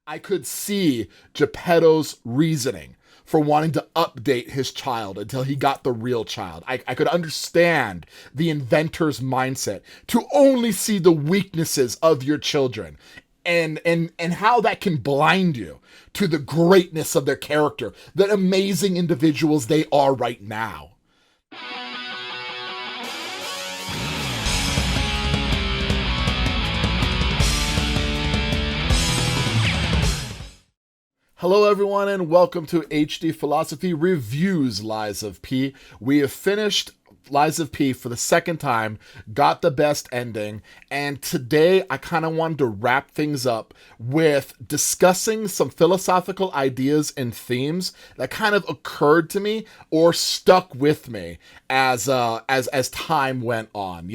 I could see Geppetto's reasoning for wanting to update his child until he got the real child. I could understand the inventor's mindset to only see the weaknesses of your children and how that can blind you to the greatness of their character, the amazing individuals they are right now. Hello, everyone, and welcome to HD Philosophy Reviews Lies of P. We have finished Lies of P for the second time, got the best ending, and today I kind of wanted to wrap things up with discussing some philosophical ideas and themes that kind of occurred to me or stuck with me as time went on.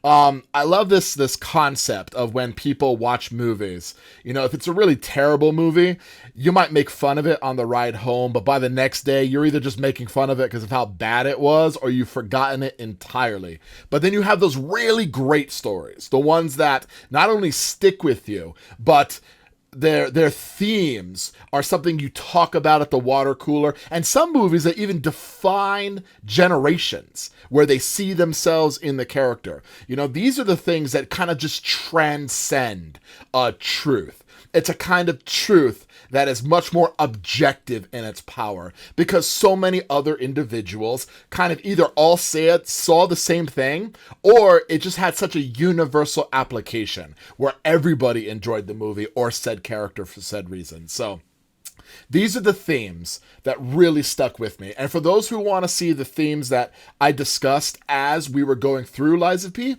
I love this concept of when people watch movies. If it's a really terrible movie, you might make fun of it on the ride home, but by the next day, you're either just making fun of it because of how bad it was, or you've forgotten it entirely. But then you have those really great stories, the ones that not only stick with you, but their themes are something you talk about at the water cooler, and some movies that even define generations where they see themselves in the character. These are the things that kind of just transcend a truth. It's a kind of truth that is much more objective in its power because so many other individuals kind of either all saw the same thing, or it just had such a universal application where everybody enjoyed the movie or said character for said reason. So these are the themes that really stuck with me. And for those who want to see the themes that I discussed as we were going through Lies of P,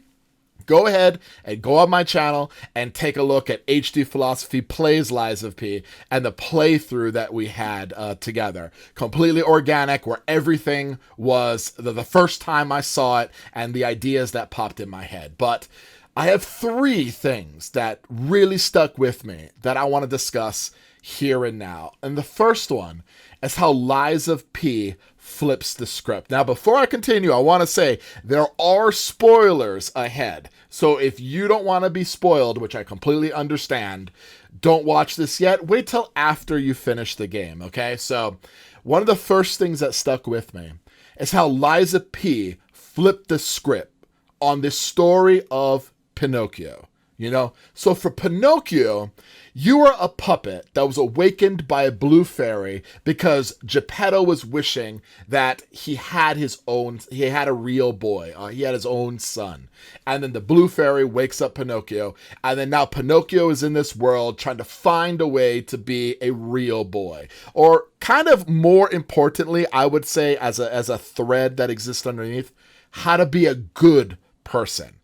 go ahead and go on my channel and take a look at HD Philosophy Plays Lies of P and the playthrough that we had together. Completely organic, where everything was the first time I saw it and the ideas that popped in my head. But I have three things that really stuck with me that I want to discuss here and now. And the first one is how Lies of P flips the script. Now, before I continue, I want to say there are spoilers ahead. So if you don't want to be spoiled, which I completely understand, don't watch this yet. Wait till after you finish the game, okay? So one of the first things that stuck with me is how Lies of P flipped the script on this story of Pinocchio. So for Pinocchio, you were a puppet that was awakened by a blue fairy because Geppetto was wishing that he had a real boy. He had his own son. And then the blue fairy wakes up Pinocchio. And then now Pinocchio is in this world trying to find a way to be a real boy. Or kind of more importantly, I would say as a thread that exists underneath, how to be a good person.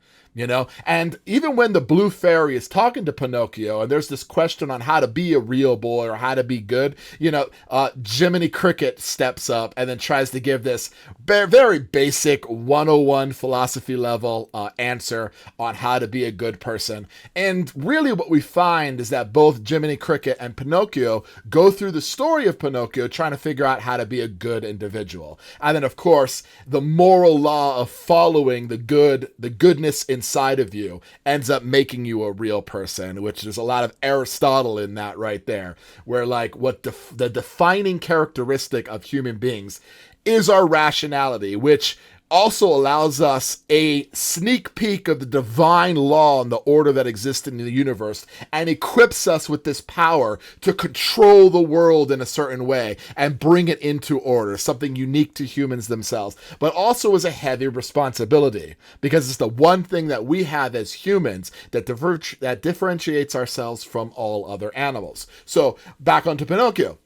And even when the blue fairy is talking to Pinocchio and there's this question on how to be a real boy or how to be good, Jiminy Cricket steps up and then tries to give this very basic 101 philosophy level answer on how to be a good person. And really what we find is that both Jiminy Cricket and Pinocchio go through the story of Pinocchio trying to figure out how to be a good individual. And then, of course, the moral law of following the goodness inside of you ends up making you a real person, which there's a lot of Aristotle in that right there, where what the defining characteristic of human beings is our rationality, which also allows us a sneak peek of the divine law and the order that exists in the universe, and equips us with this power to control the world in a certain way and bring it into order, something unique to humans themselves, but also is a heavy responsibility because it's the one thing that we have as humans that differentiates ourselves from all other animals. So back onto Pinocchio.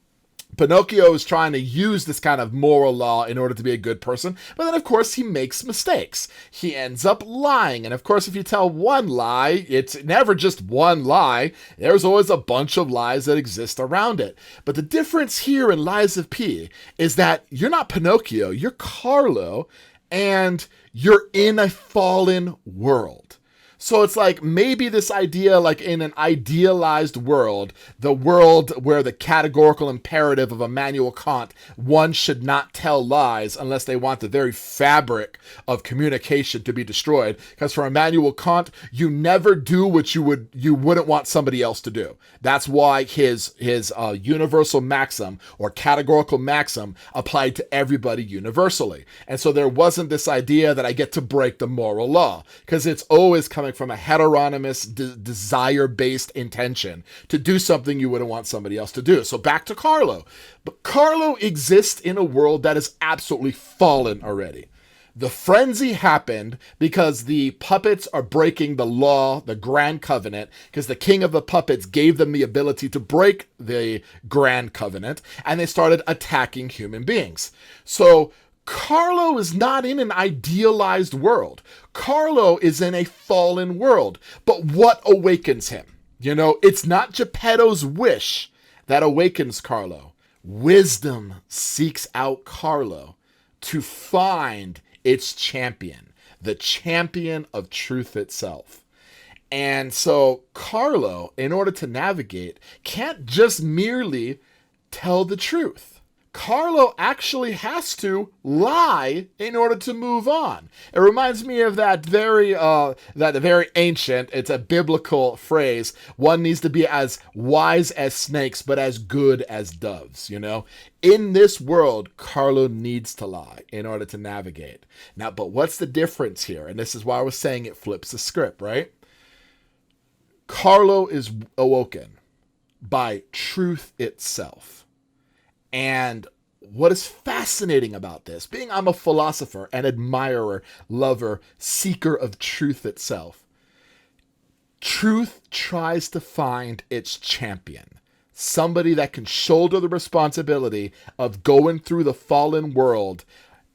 Pinocchio is trying to use this kind of moral law in order to be a good person, but then, of course, he makes mistakes. He ends up lying, and of course, if you tell one lie, it's never just one lie. There's always a bunch of lies that exist around it. But the difference here in Lies of P is that you're not Pinocchio, you're Carlo, and you're in a fallen world. So it's like maybe this idea, like in an idealized world, the world where the categorical imperative of Immanuel Kant, one should not tell lies unless they want the very fabric of communication to be destroyed. Because for Immanuel Kant, you never do what you wouldn't want somebody else to do. That's why his universal maxim or categorical maxim applied to everybody universally. And so there wasn't this idea that I get to break the moral law, because it's always coming from a heteronymous, desire-based intention to do something you wouldn't want somebody else to do. So back to Carlo. But Carlo exists in a world that is absolutely fallen already. The frenzy happened because the puppets are breaking the law, the grand covenant, because the king of the puppets gave them the ability to break the grand covenant, and they started attacking human beings. So Carlo is not in an idealized world. Carlo is in a fallen world. But what awakens him? You know, it's not Geppetto's wish that awakens Carlo. Wisdom seeks out Carlo to find its champion, the champion of truth itself. And so Carlo, in order to navigate, can't just merely tell the truth. Carlo actually has to lie in order to move on. It reminds me of that very ancient, it's a biblical phrase, one needs to be as wise as snakes, but as good as doves, you know? In this world, Carlo needs to lie in order to navigate. Now, but what's the difference here? And this is why I was saying it flips the script, right? Carlo is awoken by truth itself. And what is fascinating about this, being I'm a philosopher, an admirer, lover, seeker of truth itself, truth tries to find its champion, somebody that can shoulder the responsibility of going through the fallen world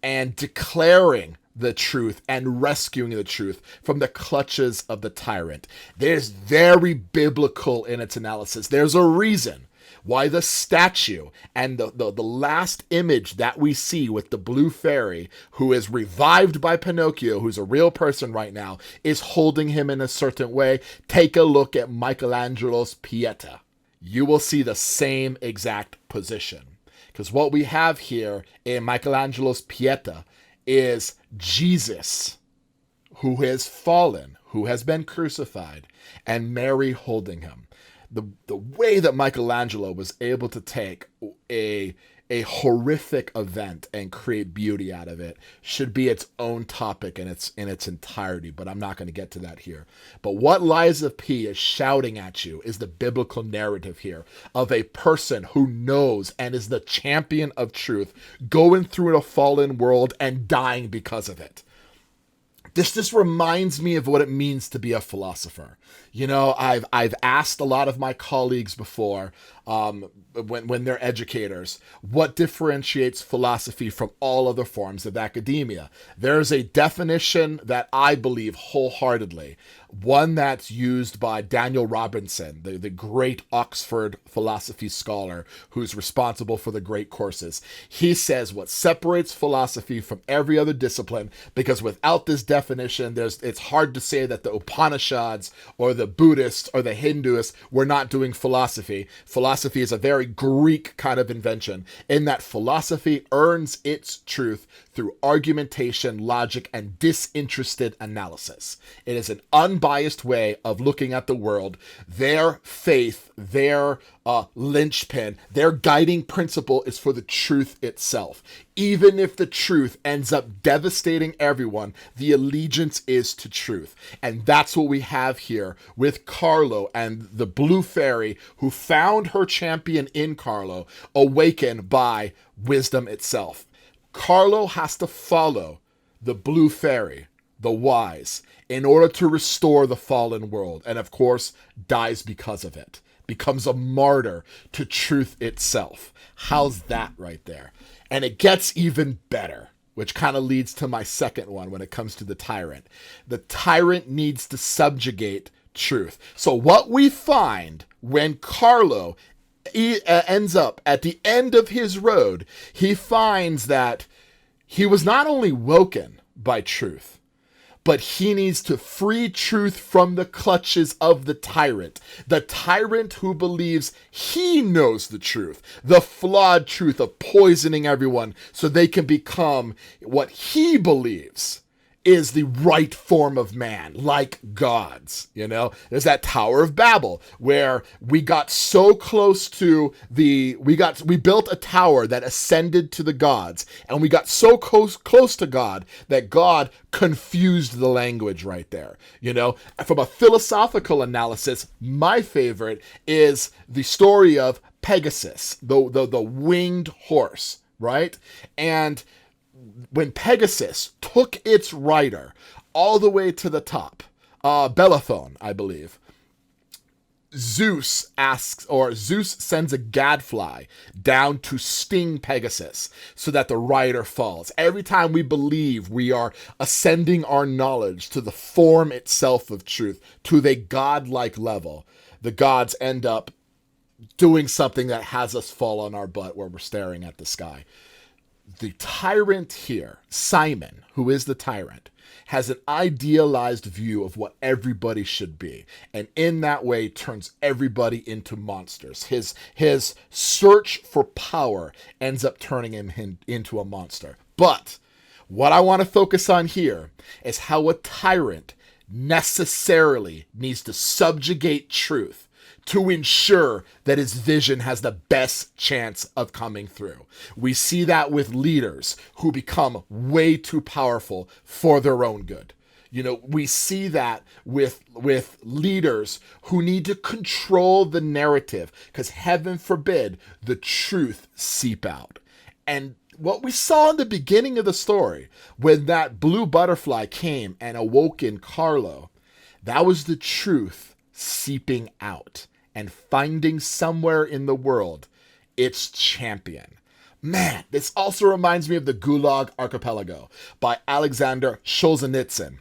and declaring the truth and rescuing the truth from the clutches of the tyrant. There's very biblical in its analysis. There's a reason why the statue and the last image that we see with the blue fairy, who is revived by Pinocchio, who's a real person right now, is holding him in a certain way. Take a look at Michelangelo's Pieta. You will see the same exact position. Because what we have here in Michelangelo's Pieta is Jesus, who has fallen, who has been crucified, and Mary holding him. The way that Michelangelo was able to take a horrific event and create beauty out of it should be its own topic in its entirety, but I'm not going to get to that here. But what Lies of P is shouting at you is the biblical narrative here of a person who knows and is the champion of truth, going through a fallen world and dying because of it. This just reminds me of what it means to be a philosopher. You know, I've asked a lot of my colleagues before, when they're educators, what differentiates philosophy from all other forms of academia. There's a definition that I believe wholeheartedly, one that's used by Daniel Robinson, the great Oxford philosophy scholar who's responsible for the great courses. He says what separates philosophy from every other discipline, because without this definition, it's hard to say that the Upanishads or the Buddhists or the Hinduists were not doing philosophy. Philosophy is a very Greek kind of invention, in that philosophy earns its truth through argumentation, logic, and disinterested analysis. It is an unbiased way of looking at the world. Their faith, their linchpin, their guiding principle is for the truth itself. Even if the truth ends up devastating everyone, the allegiance is to truth. And that's what we have here with Carlo and the blue fairy who found her champion in Carlo, awakened by wisdom itself. Carlo has to follow the blue fairy, the wise, in order to restore the fallen world, and of course dies because of it, becomes a martyr to truth itself. How's that right there? And it gets even better, which kind of leads to my second one when it comes to the tyrant. The tyrant needs to subjugate truth. So what we find when Carlo ends up at the end of his road, he finds that he was not only woken by truth, but he needs to free truth from the clutches of the tyrant who believes he knows the truth, the flawed truth of poisoning everyone so they can become what he believes is the right form of man, like gods. There's that Tower of Babel where we got so close to we built a tower that ascended to the gods, and we got so close to God that God confused the language right there. From a philosophical analysis, my favorite is the story of Pegasus, the winged horse, right? And when Pegasus took its rider all the way to the top, Bellerophon, I believe, Zeus sends a gadfly down to sting Pegasus so that the rider falls. Every time we believe we are ascending our knowledge to the form itself of truth, to the godlike level, the gods end up doing something that has us fall on our butt where we're staring at the sky. The tyrant here, Simon, who is the tyrant, has an idealized view of what everybody should be, and in that way turns everybody into monsters. His search for power ends up turning him into a monster. But what I want to focus on here is how a tyrant necessarily needs to subjugate truth to ensure that his vision has the best chance of coming through. We see that with leaders who become way too powerful for their own good. We see that with leaders who need to control the narrative because heaven forbid the truth seep out. And what we saw in the beginning of the story, when that blue butterfly came and awoke in Carlo, that was the truth seeping out and finding somewhere in the world its champion. Man, this also reminds me of the Gulag Archipelago by Alexander Solzhenitsyn,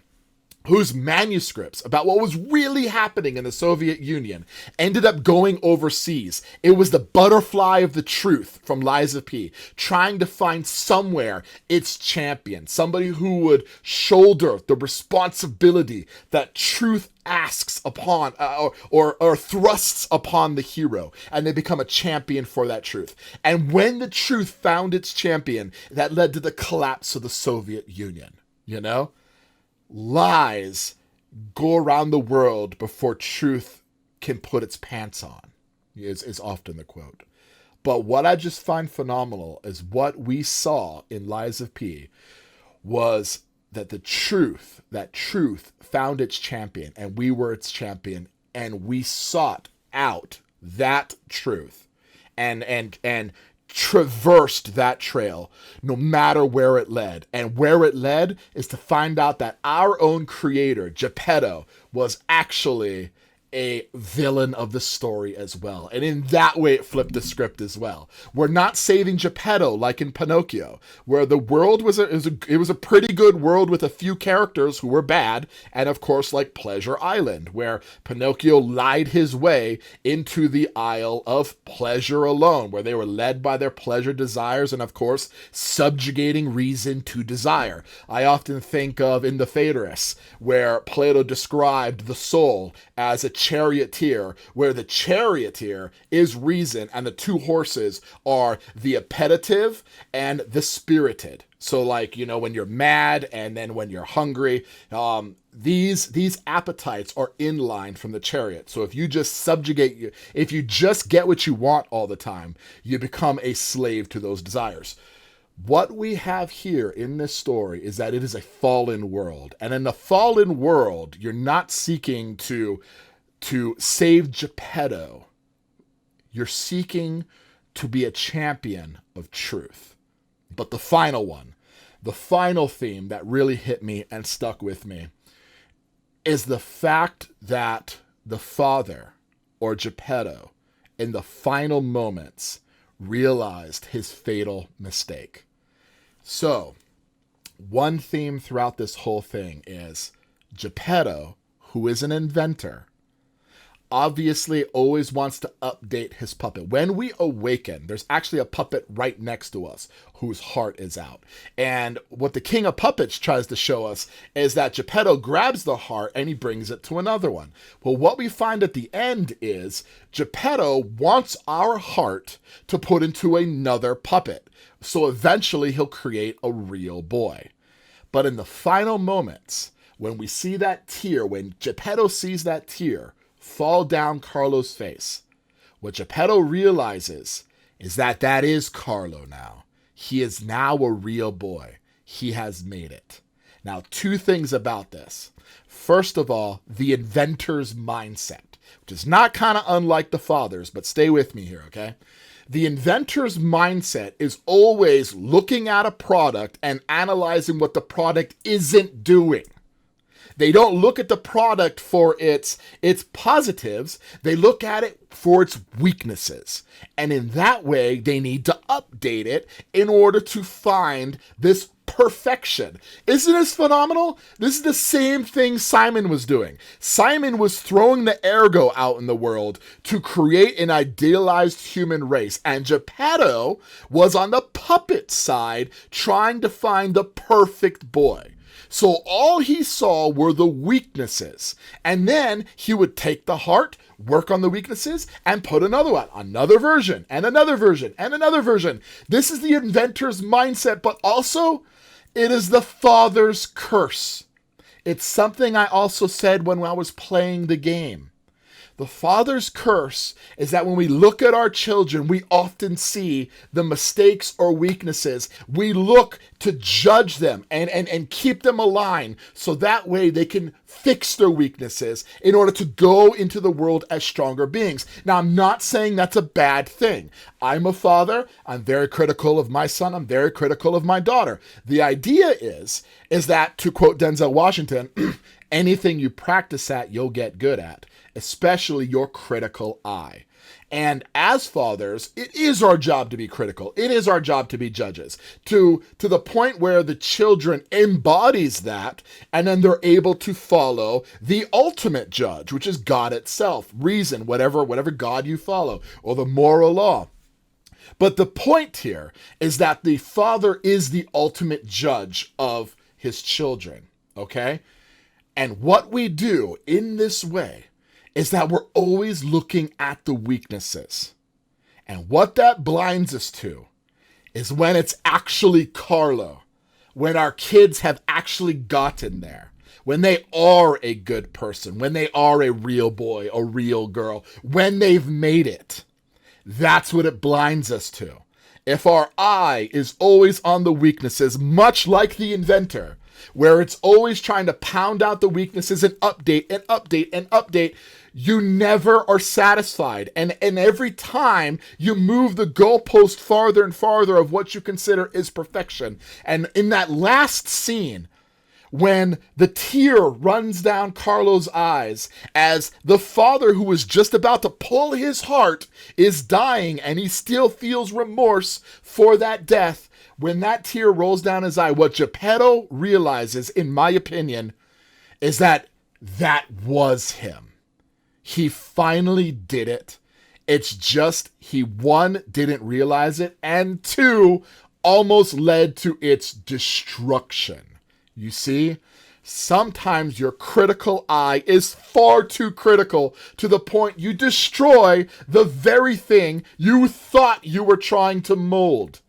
whose manuscripts about what was really happening in the Soviet Union ended up going overseas. It was the butterfly of the truth from Lies of P, trying to find somewhere its champion, somebody who would shoulder the responsibility that truth asks upon or thrusts upon the hero, and they become a champion for that truth. And when the truth found its champion, that led to the collapse of the Soviet Union. Lies go around the world before truth can put its pants on, is often the quote. But what I just find phenomenal is what we saw in Lies of P was that that truth found its champion, and we were its champion, and we sought out that truth and traversed that trail no matter where it led. And where it led is to find out that our own creator, Geppetto, was actually a villain of the story as well. And in that way, it flipped the script as well. We're not saving Geppetto like in Pinocchio, where the world was a pretty good world with a few characters who were bad, and of course, like Pleasure Island, where Pinocchio lied his way into the Isle of Pleasure alone, where they were led by their pleasure desires and, of course, subjugating reason to desire. I often think of in the Phaedrus, where Plato described the soul as a charioteer, where the charioteer is reason and the two horses are the appetitive and the spirited. So like, when you're mad and then when you're hungry, these appetites are in line from the chariot. So if you just if you just get what you want all the time, you become a slave to those desires. What we have here in this story is that it is a fallen world. And in the fallen world, you're not seeking to save Geppetto. You're seeking to be a champion of truth. But the final theme that really hit me and stuck with me is the fact that the father, or Geppetto, in the final moments realized his fatal mistake. So, one theme throughout this whole thing is Geppetto, who is an inventor, obviously always wants to update his puppet. When we awaken, there's actually a puppet right next to us whose heart is out. And what the king of puppets tries to show us is that Geppetto grabs the heart and he brings it to another one. Well, what we find at the end is Geppetto wants our heart to put into another puppet. So eventually he'll create a real boy. But in the final moments, when we see that tear, when Geppetto sees that tear fall down Carlo's face, what Geppetto realizes is that that is Carlo now. He is now a real boy. He has made it. Now, two things about this. First of all, the inventor's mindset, which is not kind of unlike the father's, but stay with me here, okay? The inventor's mindset is always looking at a product and analyzing what the product isn't doing. They don't look at the product for its positives. They look at it for its weaknesses. And in that way, they need to update it in order to find this perfection. Isn't this phenomenal? This is the same thing Simon was doing. Simon was throwing the ergo out in the world to create an idealized human race. And Geppetto was on the puppet side trying to find the perfect boy. So all he saw were the weaknesses. And then he would take the heart, work on the weaknesses, and put another one, another version, and another version, and another version. This is the inventor's mindset, but also it is the father's curse. It's something I also said when I was playing the game. The father's curse is that when we look at our children, we often see the mistakes or weaknesses. We look to judge them and keep them aligned so that way they can fix their weaknesses in order to go into the world as stronger beings. Now, I'm not saying that's a bad thing. I'm a father. I'm very critical of my son. I'm very critical of my daughter. The idea is that, to quote Denzel Washington, anything you practice at, you'll get good at, especially your critical eye. And as fathers, it is our job to be critical. It is our job to be judges, to the point where the children embodies that, and then they're able to follow the ultimate judge, which is God itself, reason, whatever God you follow, or the moral law. But the point here is that the father is the ultimate judge of his children, okay? And what we do in this way is that we're always looking at the weaknesses. And what that blinds us to is when it's actually Carlo, when our kids have actually gotten there, when they are a good person, when they are a real boy, a real girl, when they've made it. That's what it blinds us to. If our eye is always on the weaknesses, much like the inventor, where it's always trying to pound out the weaknesses and update and update and update, you never are satisfied. And every time you move the goalpost farther and farther of what you consider is perfection. And in that last scene, when the tear runs down Carlo's eyes as the father who was just about to pull his heart is dying and he still feels remorse for that death, when that tear rolls down his eye, what Geppetto realizes, in my opinion, is that was him. He finally did it. It's just he, one, didn't realize it, and two, almost led to its destruction. You see, sometimes your critical eye is far too critical to the point you destroy the very thing you thought you were trying to mold.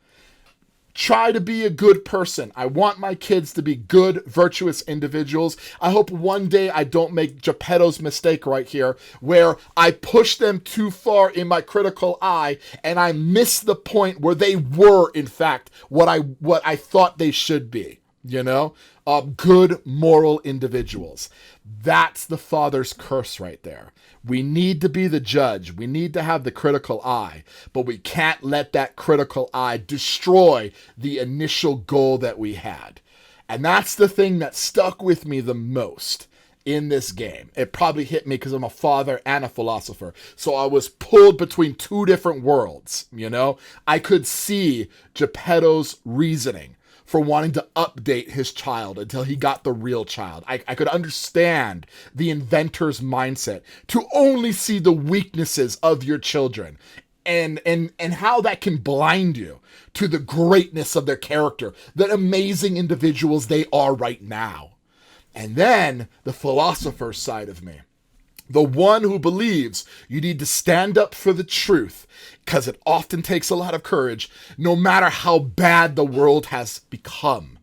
Try to be a good person. I want my kids to be good, virtuous individuals. I hope one day I don't make Geppetto's mistake right here, where I push them too far in my critical eye and I miss the point where they were, in fact, what I thought they should be. You know, good moral individuals. That's the father's curse right there. We need to be the judge. We need to have the critical eye, but we can't let that critical eye destroy the initial goal that we had. And that's the thing that stuck with me the most in this game. It probably hit me because I'm a father and a philosopher. So I was pulled between two different worlds, you know? I could see Geppetto's reasoning for wanting to update his child until he got the real child. I could understand the inventor's mindset to only see the weaknesses of your children and how that can blind you to the greatness of their character, the amazing individuals they are right now. And then the philosopher side of me, the one who believes you need to stand up for the truth, because it often takes a lot of courage, no matter how bad the world has become.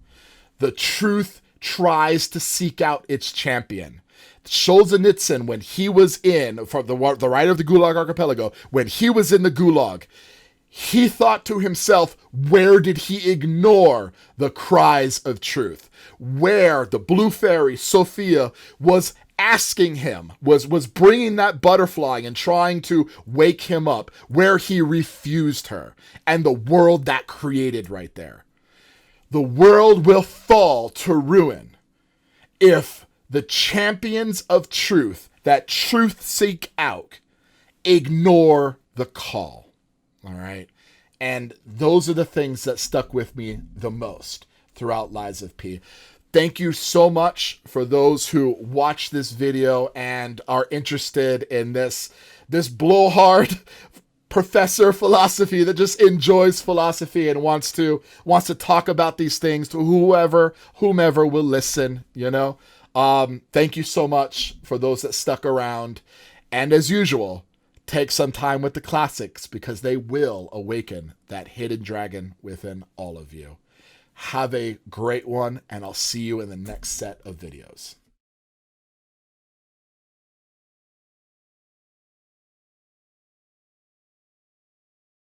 The truth tries to seek out its champion. Solzhenitsyn, when he was in, for the writer of the Gulag Archipelago, when he was in the Gulag, he thought to himself, where did he ignore the cries of truth? Where the blue fairy, Sophia, was asking him, was bringing that butterfly and trying to wake him up, where he refused her, and the world that created right there. The world will fall to ruin if the champions of truth, that truth seek out, ignore the call. All right? And those are the things that stuck with me the most throughout Lies of P. Thank you so much for those who watch this video and are interested in this blowhard professor philosophy that just enjoys philosophy and wants to talk about these things to whomever will listen, you know. Thank you so much for those that stuck around. And as usual, take some time with the classics because they will awaken that hidden dragon within all of you. Have a great one, and I'll see you in the next set of videos.